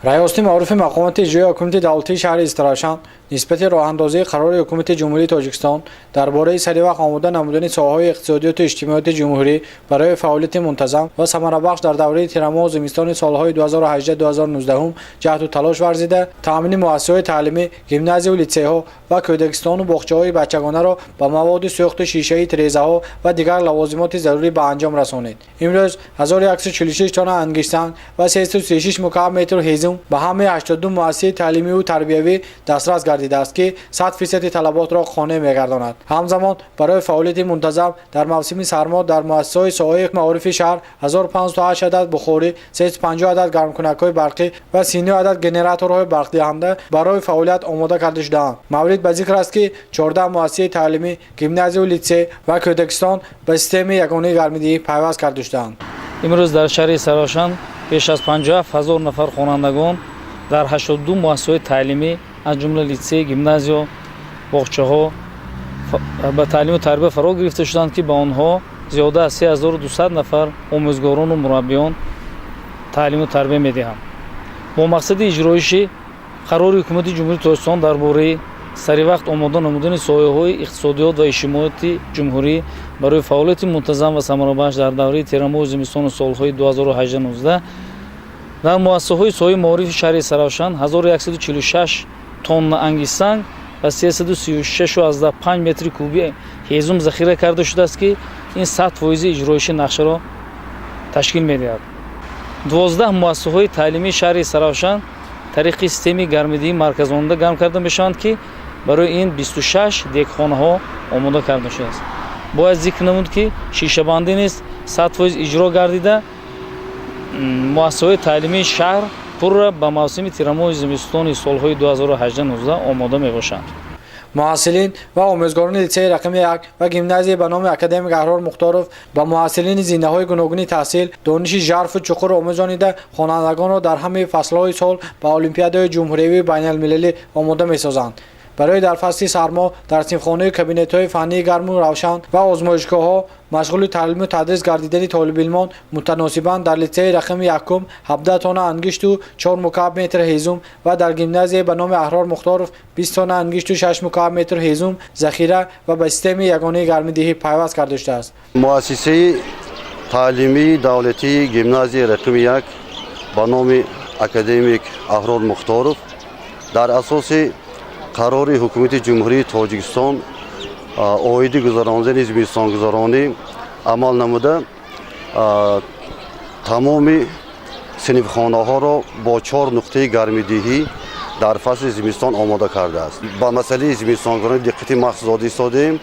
رئیس معروف مقامات اجرایی حکومت دولتی شهر استراشان نسبت راه‌اندازی قرار حکومت جمهوری تاجیکستان درباره سریع آماده نمودن ساحه‌های اقتصادی و اجتماعی جمهوری برای فعالیت منتظم و ثمربخش در دوره تیرماه و زمستان سالهای 2018-2019 جهد و تلاش ورزیده تامین مؤسسه‌های تعلیمی، گیمنازی و لیسه‌ها و کودکستان و باغچه‌های بچگانه را با مواد سوخت شیشه‌ای، تریزه‌ها و دیگر لوازمات ضروری به انجام رسانید. امروز 1146 تن انگشتان و 336 مکعب متر هیزم به همه 82 مؤسسه تعلیمی و تربیوی دسترس گردیده است که 100% طلبات را خانه می‌گرداند. همزمان برای فعالیت منتظم در موسم سرما در مؤسسه‌های ساحه معارف شهر 1508 عدد بخاری، 350 عدد گرمکنک‌های برقی و 39 عدد گنراتورهای برق دهنده برای فعالیت آماده کرده شده‌اند. مورد به ذکر است که 14 مؤسسه تعلیمی، گیمنازی و لیسه و کودکستان به سیستم یگانه گرم‌دهی پیوست کرده شده‌اند. امروز در شهر سراشان بیش از 57000 نفر خوانندگان در 82 مؤسسه تعلیمی از جمله لیسه، گیمنازیوم، باغچه‌ها به تعلیم و تربیت فرا گرفته شدند که به آنها زیاده از 3200 نفر آموزگاران و مربیان تعلیم و تربیت می‌دهند. با مقصد اجرایش قرار حکومت جمهوری تاجیکستان درباره سریع وقت آماده نمودن ساحه‌های اقتصادیات و اجتماعی جمهوری برای فعالیت منتظم و ثمربخش در دوره تیرماه و زمستان سالهای 2018-19 در مؤسسه‌های ساحه معارف شهر سراشان 1146 تن انگشتان و 336.5 متر کوبی هیزم ذخیره کرده شده است که این 100% اجرایش نقشه را تشکیل می‌دهد. 12 مؤسسه‌های تعلیمی شهر سراشان طریق سیستم گرم‌دهی مرکزانده گرم کرده می‌شوند که برای این 26 دهخانه‌ها آماده کرده شده است. باید ذکر نمود که شیشه بندی نیز 100% اجرا گردیده مؤسسه‌های تعلیمی شهر پر به موسم تیرماه و زمستان سالهای 2018-19 آماده می‌باشند. محصلین و آموزگاران لیسه رقم 1 و گیمنازی به نام اکادمی احرار مختارف با محصلین زینه‌های گوناگون تحصیل دانش ژرف و چقور آموزانیده خوانندگان را در همه فصل‌های سال به المپیادهای جمهوری و بین‌المللی آماده می‌سازند. برای در فصل سرما در صنفخانه کابینت‌های فنی گرم و روشن و آزمایشگاه‌ها مشغول تعلیم و تدریس گردیدن طالب علمان متناسباً در لیسه رقم 1 17 تن انگشت و 4 مکعب متر هیزم و در گیمنازی به نام احرار مختارف 20 تن انگشت و 6 مکعب متر هیزم ذخیره و به سیستم یگانه گرم‌دهی پیوست کرده شده است. مؤسسه تعلیمی دولتی گیمنازی رقم 1 به نام اکادمیک احرار مختارف در اساس قرار حکومت جمهوری تاجیکستان آیدی گذراندن زمستان گذرانی عمل نموده تمام صنفخانه‌ها را با 4 نقطه گرم‌دهی در فصل زمستان آماده کرده است. با مسئله زمستانگرانی دقت مخصوص دادیم.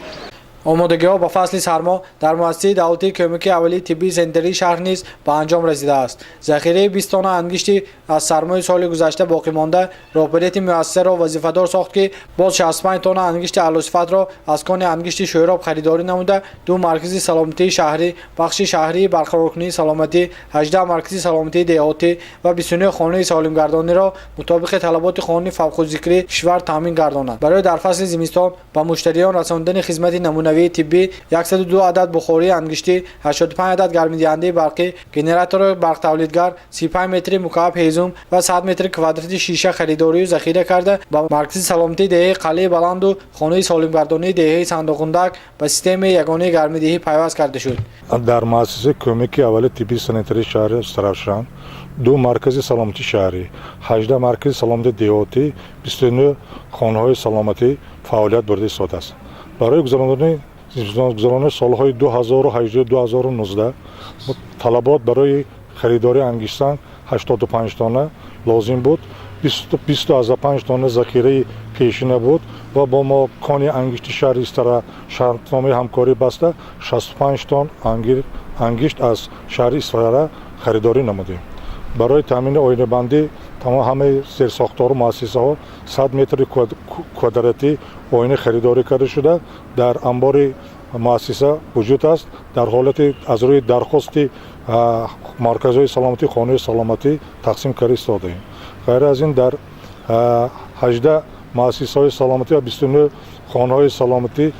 آمادگی‌ها با فصل سرما در مؤسسه دولتی کمک اولیه طبی سنتری شهر نیز به انجام رسیده است. ذخیره 20 تن انگشتی از سرمای سال گذشته باقی مانده رهبریت مؤسسه را وظیفه‌دار ساخت که باز 65 تن انگشت اعلی‌صفت را از کان انگشت شوراب خریداری نموده 2 مرکز سلامتی شهری، بخش شهری برقرارکنی سلامتی، 18 مرکز سلامتی دهاتی و 29 خانه سالمگردانی را مطابق طلبات قانون فوق‌الذکر کشور تامین گرداند. برای در فصل زمستان به مشتریان رساندن خدمت نمونه‌ای طبی 102 عدد بخاری انگشتی، 85 عدد گرم‌دهنده برقی، گنراتور برق تولیدگر، 35 متر مکعب هیزم و 100 متر کوادرات شیشه خریداری و ذخیره کرده با مرکز سلامتی دهه قلعه بلند و خانه سالمگردانی دهه صندوقندک به سیستم یگانه گرم‌دهی پیوست کرده شد. در مؤسسه کمک اول طبی سنتری شهر سراشان 2 مرکز سلامتی شهری، 18 مرکز سلامتی دهاتی، 29 خانه‌های سلامتی فعالیت برده ایستاده است. برای گذراندن سالهای 2018-2019 طلبات برای خریداری انگشتان 85 تانه لازم بود، 25 تانه ذخیره پیشینه بود و با ما کان انگشت شهر استرا شرطنامه همکاری بسته 65 تن انگشت از شهر استرا خریداری نمودیم. برای تامین آینه بندی تمام همه زیرساخت‌ها و مؤسسه‌ها 100 متر کوادراتی آینه خریداری کرده شده در انبار مؤسسه وجود است. در حالت از روی درخواست مرکزهای سلامتی خانه سلامتی تقسیم کرده ایستاده ایم. غیر از این در 18 مؤسسه‌های سلامتی و 29 خانه‌های سلامتی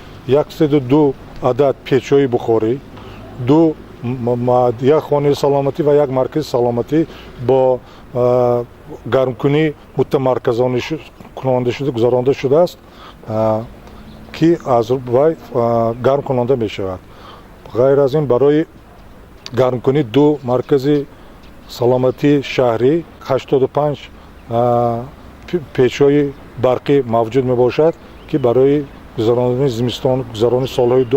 102 عدد پیچ‌های بخاری، 2 یک خانه سلامتی و یک مرکز سلامتی با گرمکنی متمرکزانه کننده شده گذرانده شده است که از وی گرم کننده می شود. غیر از این برای گرم کنی دو مرکز سلامتی شهری 85 پیچ‌های برقی موجود می باشد که برای گذراندن زمستان گذران سالهای 2018-2019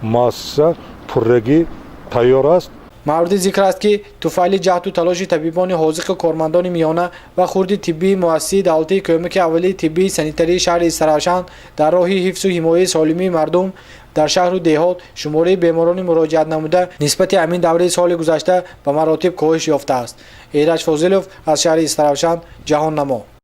مؤسسه پررگی تیار است. مورد ذکر است که توفیل جهد و تلاش طبیبان حاذق کارمندان میانه و خردی طبی مؤسسه دولتی کمک اولیه طبی سانیتری شهر استراشان در راه حفظ و حمایت سالمی مردم در شهر و دهات شماره بیماران مراجعت نموده نسبت همین دوره سال گذشته به مراتب کاهش یافته است. ایرج فاضلوف از شهر استراشان، جهان نما.